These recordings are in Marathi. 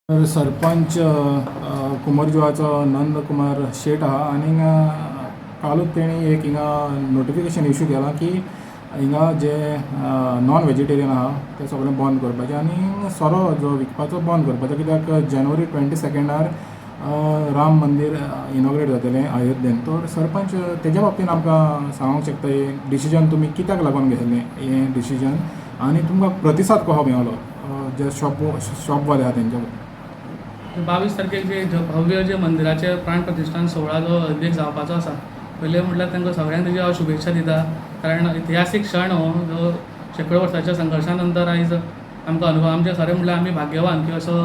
तर सरपंच कुमारजुवाचो नंदकुमार शेट आहा आनी कालूच तेणी एक हिंगा नोटिफिकेशन इश्यू केलां की हिंगा जे नॉन व्हेजिटेरियन आहा ते सगळें बंद करपाचें आनी सोरो जो विकपाचो बंद करपाचो, कित्याक जानेवारी 22 राम मंदिर इनॉग्रेट जातलें अयोध्येन. तर सरपंच तेज्या बाबतींत आमकां सांगूंक शकता हें डिसिजन तुमी कित्याक लागून घेतलें हें डिसिजन, आनी तुमकां प्रतिसाद कसो मेळलो जे शॉपवाले आहा तेंच्या. 22 तारखेक जे भव्य जे मंदिराचे प्राण प्रतिष्ठान सोहळा जो अयोध्येक जावपाचो आसा, पयलें म्हटल्यार तांकां सगळ्यांक तेजी हांव शुभेच्छा दिता. कारण इतिहासीक क्षण हो जो शेकडो वर्सांच्या संघर्शा नंतर आयज आमकां अनुभव, आमचें खरें म्हटल्यार आमी भाग्यवान की असो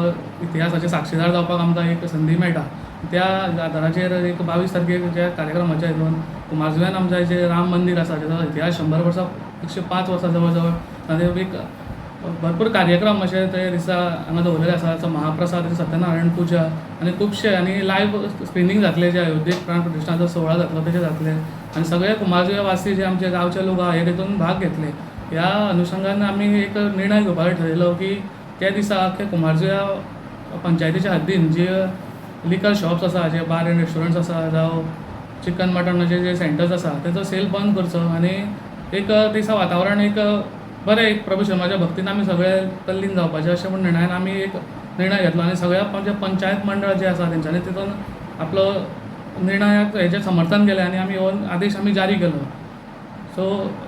इतिहासाचे साक्षीदार जावपाक आमकां एक संदी मेळटा. त्या आदाराचेर एक 22 तारखेक ज्या कार्यक्रमाच्या हितून कुमारजुव्यान आमचें जें राम मंदीर आसा जेचो इतिहास 100 वर्सां 105 वर्सां जवळ जवळ ताणें एक भरपूर कार्यक्रम अशे ते दिसा हांगा दवरलेले आसा. महाप्रसाद, सत्यनारायण पुजा आनी खुबशे आनी लायव्ह स्क्रिनींग जातले जे अयोध्येक प्राण प्रतिष्ठानाचो सोहळा जातलो तेचे जातले. आनी सगळे कुमारजुव्या वासी जे आमचे गांवचे लोक आहा हे तातूंत भाग घेतले. ह्या अनुशंगान आमी एक निर्णय घेवपाक थारायलो की त्या दिसा अख्खे कुमारजुव्या पंचायतीच्या हद्दीन जे लिकर शॉप्स आसा, जे बार एंड रेस्टॉरंट्स आसा, जावं चिकन मटनाचे जे सेंटर्स आसा तेचो सेल बंद करचो आनी एक दिसा वातावरण एक बरें एक प्रभू शर्माच्या भक्तीन आमी सगळे तल्लीन जावपाचे अशें म्हूण निर्णयान आमी एक निर्णय घेतलो. आनी सगळ्या जे पंचायत मंडळ जे आसा तेंच्यांनी तितून आपलो निर्णयाक हेजें समर्थन केलें आनी आमी हो आदेश आमी जारी केलो. सो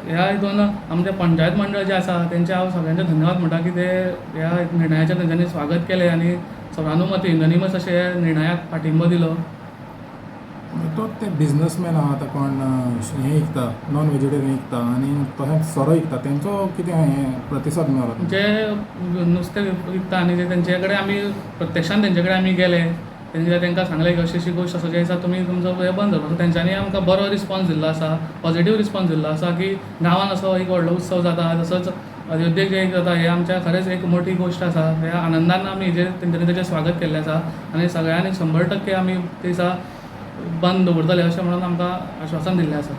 ह्या हितून आमचे पंचायत मंडळ जे आसा तेंचे हांव सगळ्यांचे धन्यवाद म्हणटा की ते ह्या निर्णयाचें तेंच्यांनी स्वागत केलें आनी सर्वानुमती युनानिमस अशे ह्या निर्णयाक पाठिंबो दिलो. तो ते बिझनसमॅन आहा तो कोण हें विकता, नॉन व्हेजिटेरियन विकता आनी तशेंच सोरो विकता, तेंचो कितें हें प्रतिसाद मेळ्ळो? जे नुस्तें विकता आनी जे तेंचे कडेन आमी प्रत्यक्षान तेंचे कडेन आमी गेले, तेंचे तांकां सांगलें की अशी अशी गोश्ट आसा जे दिसा तुमी तुमचो हें बंद करपाचो. तेंच्यांनी आमकां बरो रिस्पॉन्स दिल्लो आसा, पॉझिटीव रिस्पॉन्स दिल्लो आसा की गांवान असो एक व्हडलो उत्सव जाता, तसोच अयोध्येक जे एक जाता हें आमच्या खरेंच एक मोठी गोश्ट आसा. ह्या आनंदान आमी हेजेर तेंच्यांनी तेजें स्वागत केल्लें आसा आनी सगळ्यांनी 100% आमी ते दिसा बंद दवरतले अशें म्हणून आमकां आश्वासन दिल्लें आसा.